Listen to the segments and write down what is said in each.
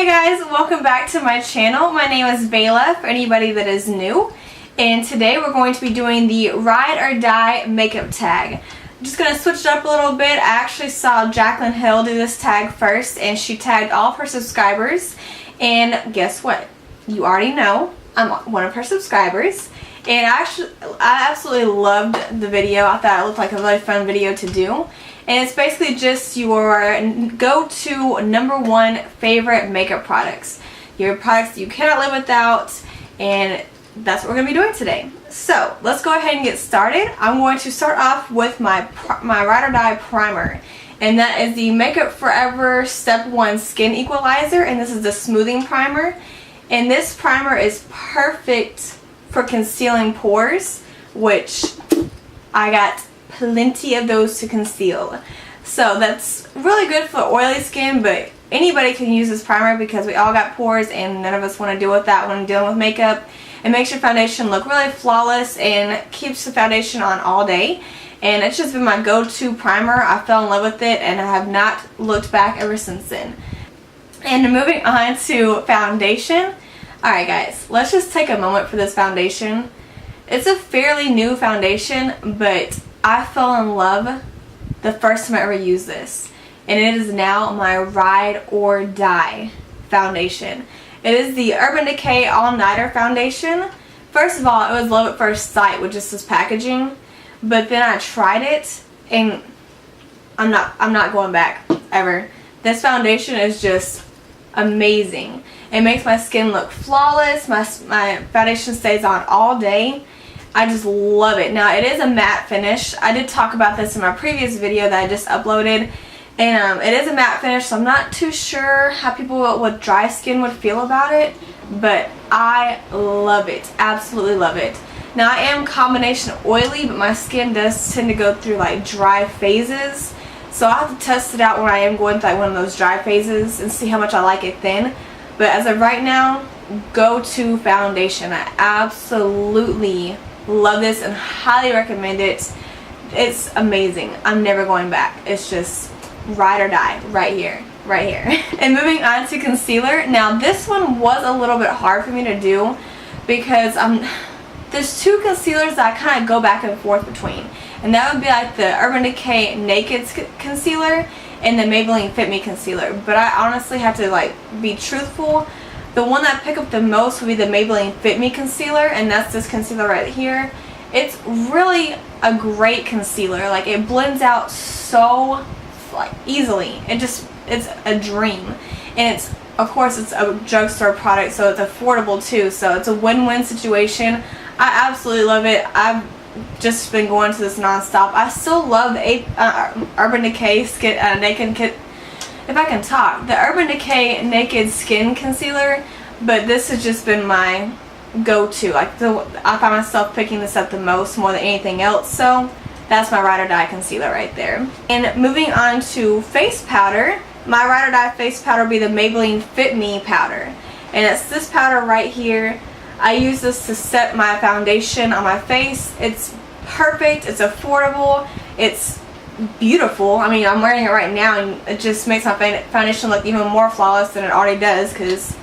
Hey guys, welcome back to my channel. My name is Bayla for anybody that is new, and today we're going to be doing the Ride or Die makeup tag. I'm just going to switch it up a little bit. I actually saw Jaclyn Hill do this tag first, and she tagged all of her subscribers, and guess what? You already know I'm one of her subscribers, and I absolutely loved the video. I thought it looked like a really fun video to do. And it's basically just your go-to #1 favorite makeup products. Your products you cannot live without, and that's what we're going to be doing today. So let's go ahead and get started. I'm going to start off with my Ride or Die primer. And that is the Makeup Forever Step 1 Skin Equalizer, and this is the smoothing primer. And this primer is perfect for concealing pores, which I got plenty of those to conceal. So that's really good for oily skin, but anybody can use this primer because we all got pores and none of us want to deal with that when dealing with makeup. It makes your foundation look really flawless and keeps the foundation on all day. And it's just been my go-to primer. I fell in love with it and I have not looked back ever since then. And moving on to foundation. Alright guys, let's just take a moment for this foundation. It's a fairly new foundation, but I fell in love the first time I ever used this, and it is now my Ride or Die foundation. It is the Urban Decay All Nighter foundation. First of all, it was love at first sight with just this packaging, but then I tried it and I'm not going back ever. This foundation is just amazing. It makes my skin look flawless. My foundation stays on all day. I just love it. Now, it is a matte finish. I did talk about this in my previous video that I just uploaded. And it is a matte finish, so I'm not too sure how people with dry skin would feel about it. But I love it. Absolutely love it. Now, I am combination oily, but my skin does tend to go through like dry phases. So I'll have to test it out when I am going through like one of those dry phases and see how much I like it then. But as of right now, go-to foundation. I absolutely love this and highly recommend it. It's amazing. I'm never going back. It's just ride or die right here. Right here. And moving on to concealer. Now this one was a little bit hard for me to do because there's two concealers that I kind of go back and forth between. And that would be like the Urban Decay Naked Concealer and the Maybelline Fit Me Concealer. But I honestly have to like be truthful. The one that I pick up the most would be the Maybelline Fit Me Concealer, and that's this concealer right here. It's really a great concealer. Like, it blends out so like easily. It's a dream. And it's, of course, it's a drugstore product, so it's affordable too. So it's a win-win situation. I absolutely love it. I've just been going to this non-stop. I still love the Urban Decay Naked If I can talk, the Urban Decay Naked Skin Concealer, but this has just been my go-to. Like, I find myself picking this up the most more than anything else, so that's my Ride or Die concealer right there. And moving on to face powder, my Ride or Die face powder will be the Maybelline Fit Me Powder. And it's this powder right here. I use this to set my foundation on my face. It's perfect, it's affordable, it's beautiful. I mean, I'm wearing it right now and it just makes my foundation look even more flawless than it already does because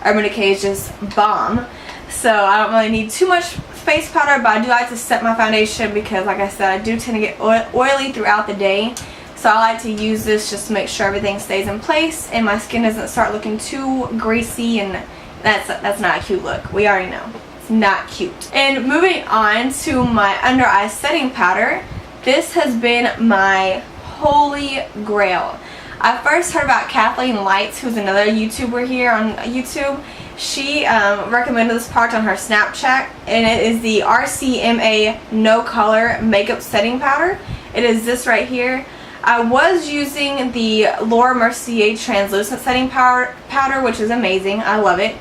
Urban Decay is just bomb. So I don't really need too much face powder, but I do like to set my foundation because, like I said, I do tend to get oily throughout the day. So I like to use this just to make sure everything stays in place and my skin doesn't start looking too greasy, and that's not a cute look. We already know. It's not cute. And moving on to my under eye setting powder. This has been my holy grail. I first heard about Kathleen Lights, who's another YouTuber here on YouTube. She recommended this product on her Snapchat, and it is the RCMA No Color Makeup Setting Powder. It is this right here. I was using the Laura Mercier Translucent Setting Powder, which is amazing. I love it.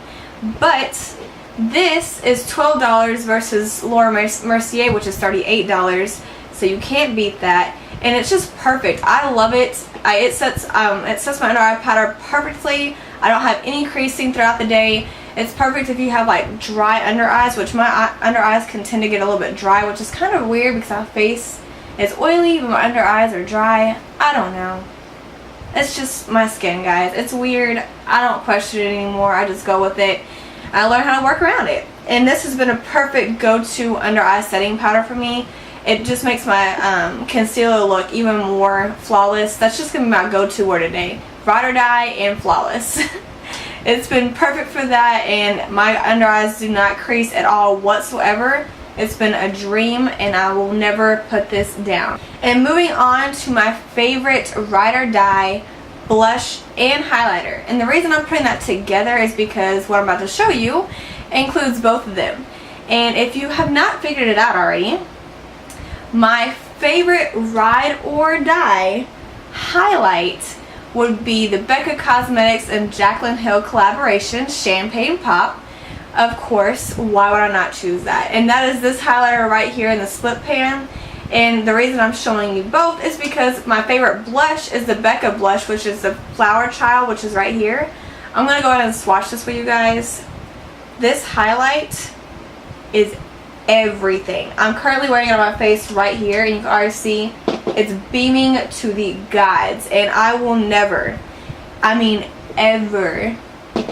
But this is $12 versus Laura Mercier, which is $38. So you can't beat that, and it's just perfect. I love it. It sets my under eye powder perfectly. I don't have any creasing throughout the day. It's perfect if you have like dry under eyes, which my under eyes can tend to get a little bit dry, which is kind of weird because my face is oily but my under eyes are dry. I don't know. It's just my skin, guys. It's weird. I don't question it anymore. I just go with it. I learn how to work around it. And this has been a perfect go-to under eye setting powder for me. It just makes my concealer look even more flawless. That's just going to be my go-to word today. Ride or die and flawless. It's been perfect for that, and my under eyes do not crease at all whatsoever. It's been a dream, and I will never put this down. And moving on to my favorite Ride or Die blush and highlighter. And the reason I'm putting that together is because what I'm about to show you includes both of them. And if you have not figured it out already, my favorite Ride or Die highlight would be the Becca Cosmetics and Jaclyn Hill collaboration, Champagne Pop. Of course, why would I not choose that? And that is this highlighter right here in the split pan. And the reason I'm showing you both is because my favorite blush is the Becca blush, which is the Flowerchild, which is right here. I'm going to go ahead and swatch this for you guys. This highlight is everything. I'm currently wearing it on my face right here, and you can already see it's beaming to the gods. And I will never, I mean ever,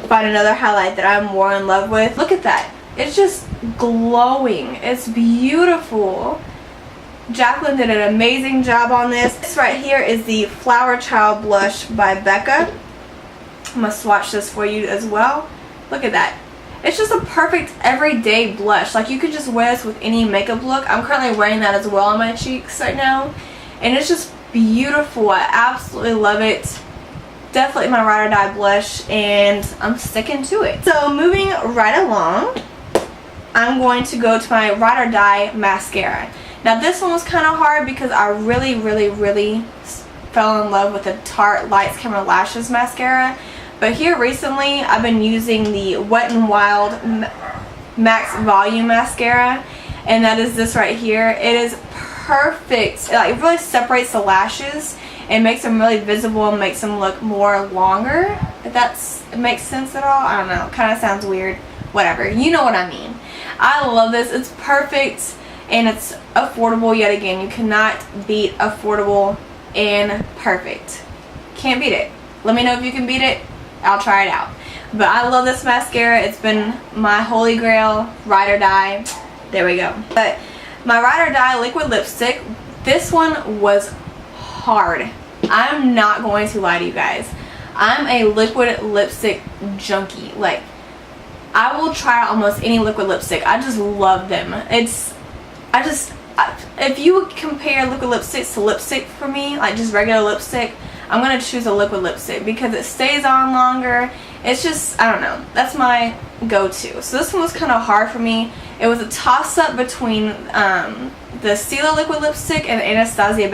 find another highlight that I'm more in love with. Look at that. It's just glowing. It's beautiful. Jaclyn did an amazing job on this. This right here is the Flowerchild blush by Becca. I'm going to swatch this for you as well. Look at that. It's just a perfect everyday blush. Like, you could just wear this with any makeup look. I'm currently wearing that as well on my cheeks right now. And it's just beautiful. I absolutely love it. Definitely my Ride or Die blush, and I'm sticking to it. So moving right along, I'm going to go to my Ride or Die mascara. Now this one was kind of hard because I really fell in love with the Tarte Lights Camera Lashes mascara. But here recently I've been using the Wet n Wild Max Volume mascara, and that is this right here. It is perfect. It really separates the lashes and makes them really visible and makes them look more longer. If that makes sense at all. I don't know. Kind of sounds weird. Whatever. You know what I mean. I love this. It's perfect and it's affordable yet again. You cannot beat affordable and perfect. Can't beat it. Let me know if you can beat it. I'll try it out. But I love this mascara. It's been my holy grail. Ride or Die. There we go. But my Ride or Die liquid lipstick, this one was hard. I'm not going to lie to you guys. I'm a liquid lipstick junkie. Like, I will try almost any liquid lipstick. I just love them. If you compare liquid lipsticks to lipstick for me, like just regular lipstick, I'm going to choose a liquid lipstick because it stays on longer. It's just, I don't know. That's my go-to. So this one was kind of hard for me. It was a toss-up between the Stila liquid lipstick and the Anastasia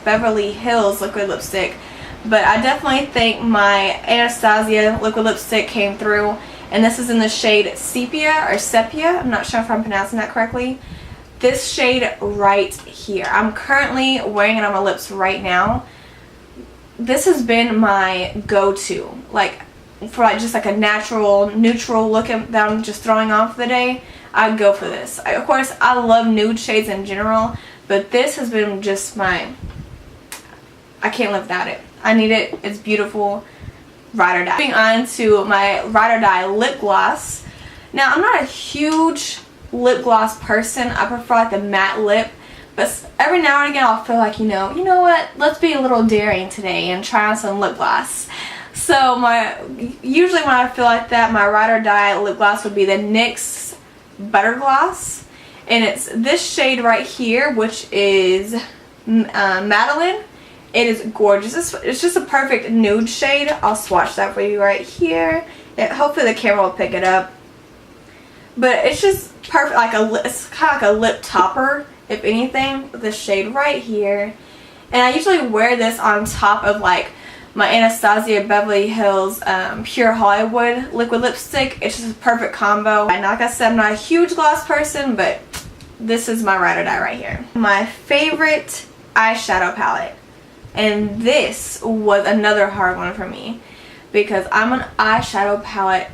Beverly Hills liquid lipstick. But I definitely think my Anastasia liquid lipstick came through. And this is in the shade Sepia or Sepia. I'm not sure if I'm pronouncing that correctly. This shade right here. I'm currently wearing it on my lips right now. This has been my go-to. Like, for like just like a natural, neutral look that I'm just throwing on for the day, I'd go for this. Of course, I love nude shades in general, but this has been just my, I can't live without it. I need it. It's beautiful. Ride or Die. Moving on to my Ride or Die lip gloss. Now, I'm not a huge lip gloss person. I prefer like the matte lip, but every now and again I'll feel like, you know what, let's be a little daring today and try on some lip gloss. So usually when I feel like that, my Ride or Die lip gloss would be the NYX Butter Gloss, and it's this shade right here, which is Madeline. It is gorgeous. It's just a perfect nude shade. I'll swatch that for you right here. Hopefully the camera will pick it up. But it's just perfect. It's kind of like a lip topper, if anything. This shade right here. And I usually wear this on top of like my Anastasia Beverly Hills Pure Hollywood liquid lipstick. It's just a perfect combo. And like I said, I'm not a huge gloss person, but this is my Ride or Die right here. My favorite eyeshadow palette. And this was another hard one for me because I'm an eyeshadow palette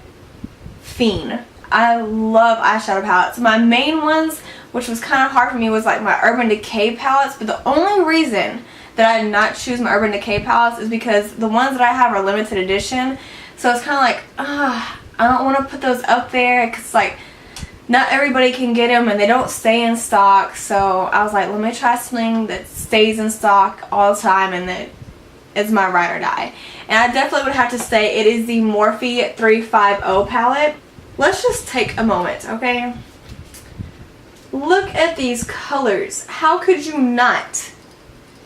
fiend. I love eyeshadow palettes. My main ones, which was kind of hard for me, was like my Urban Decay palettes. But the only reason that I did not choose my Urban Decay palettes is because the ones that I have are limited edition. So it's kind of like, I don't want to put those up there because like not everybody can get them and they don't stay in stock. So I was like, let me try something that stays in stock all the time and that is my ride or die. And I definitely would have to say it is the Morphe 350 palette. Let's just take a moment, okay? Look at these colors. How could you not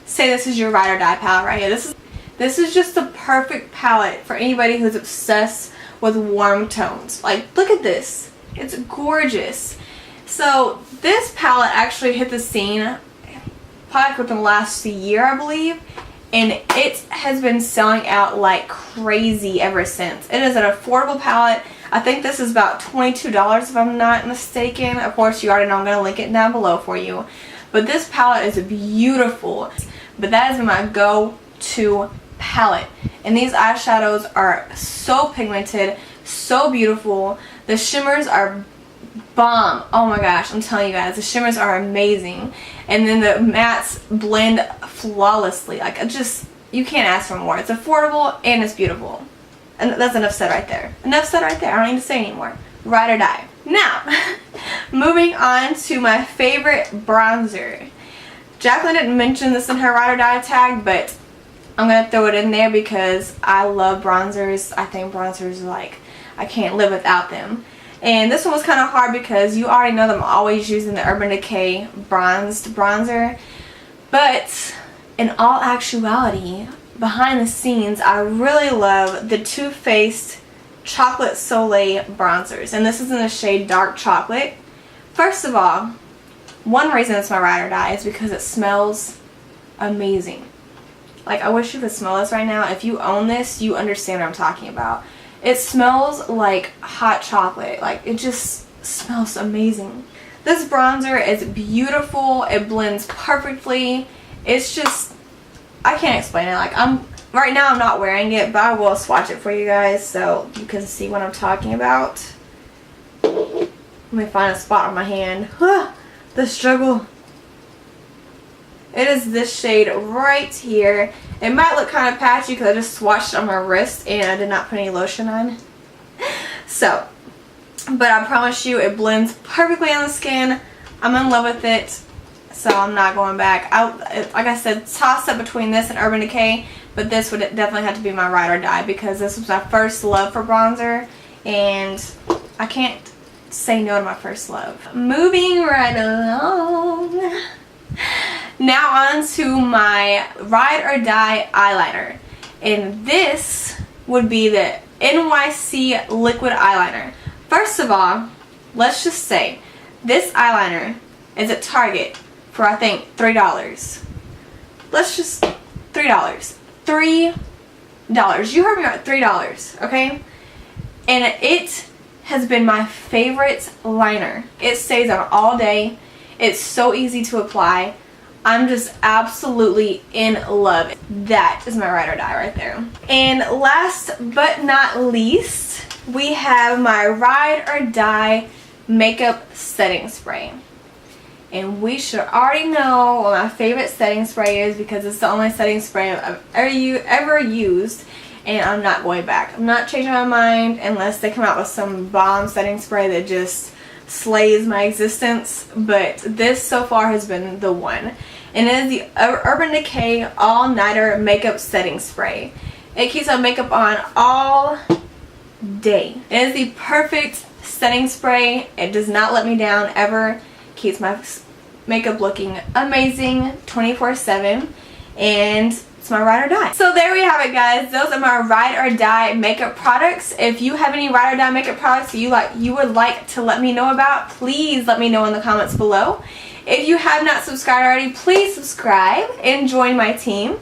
say this is your ride or die palette right here? This is just the perfect palette for anybody who's obsessed with warm tones. Like, look at this. It's gorgeous. So this palette actually hit the scene probably within the last year, I believe. And it has been selling out like crazy ever since. It is an affordable palette. I think this is about $22 if I'm not mistaken. Of course, you already know I'm going to link it down below for you. But this palette is beautiful. But that has been my go-to palette. And these eyeshadows are so pigmented, so beautiful. The shimmers are bomb. Oh my gosh, I'm telling you guys, the shimmers are amazing. And then the mattes blend flawlessly. Like, it just, you can't ask for more. It's affordable and it's beautiful. And that's enough said right there. Enough said right there. I don't need to say anymore. Ride or die. Now, moving on to my favorite bronzer. Jacqueline didn't mention this in her ride or die tag, but I'm going to throw it in there because I love bronzers. I think bronzers are like, I can't live without them. And this one was kind of hard because you already know that I'm always using the Urban Decay bronzed bronzer. But in all actuality, behind the scenes, I really love the Too Faced Chocolate Soleil bronzers. And this is in the shade Dark Chocolate. First of all, one reason it's my ride or die is because it smells amazing. Like, I wish you could smell this right now. If you own this, you understand what I'm talking about. It smells like hot chocolate. Like, it just smells amazing. This bronzer is beautiful. It blends perfectly. It's just, I can't explain it. Like, right now I'm not wearing it, but I will swatch it for you guys so you can see what I'm talking about. Let me find a spot on my hand. The struggle. It is this shade right here. It might look kind of patchy because I just swatched it on my wrist and I did not put any lotion on. So, but I promise you it blends perfectly on the skin. I'm in love with it, so I'm not going back. Like I said, toss up between this and Urban Decay, but this would definitely have to be my ride or die because this was my first love for bronzer and I can't say no to my first love. Moving right along. Now on to my ride or die eyeliner. And this would be the NYC Liquid Eyeliner. First of all, let's just say this eyeliner is at Target for I think $3. Let's just $3. $3. You heard me right, $3, okay? And it has been my favorite liner. It stays on all day. It's so easy to apply. I'm just absolutely in love. That is my ride or die right there. And last but not least, we have my ride or die makeup setting spray. And we should already know what my favorite setting spray is because it's the only setting spray I've ever used. And I'm not going back. I'm not changing my mind unless they come out with some bomb setting spray that just slays my existence. But this so far has been the one. And it is the Urban Decay All Nighter Makeup Setting Spray. It keeps my makeup on all day. It is the perfect setting spray. It does not let me down ever. Keeps my makeup looking amazing 24/7. And it's my ride or die. So there we have it, guys. Those are my ride or die makeup products. If you have any ride or die makeup products you would like to let me know about, please let me know in the comments below. If you have not subscribed already, please subscribe and join my team.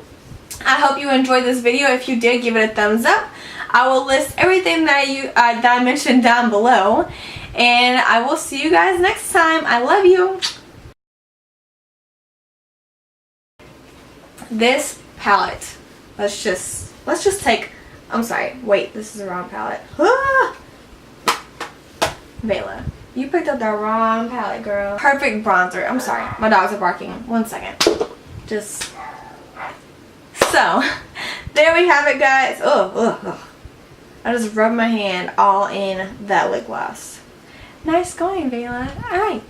I hope you enjoyed this video. If you did, give it a thumbs up. I will list everything that I mentioned down below. And I will see you guys next time. I love you. This palette. Let's just take, I'm sorry, wait, this is the wrong palette. Vela, you picked up the wrong palette, girl. Perfect bronzer. I'm sorry, my dogs are barking. 1 second. Just So, there we have it, guys. I just rubbed my hand all in that lip gloss. Nice going, Vela. Alright.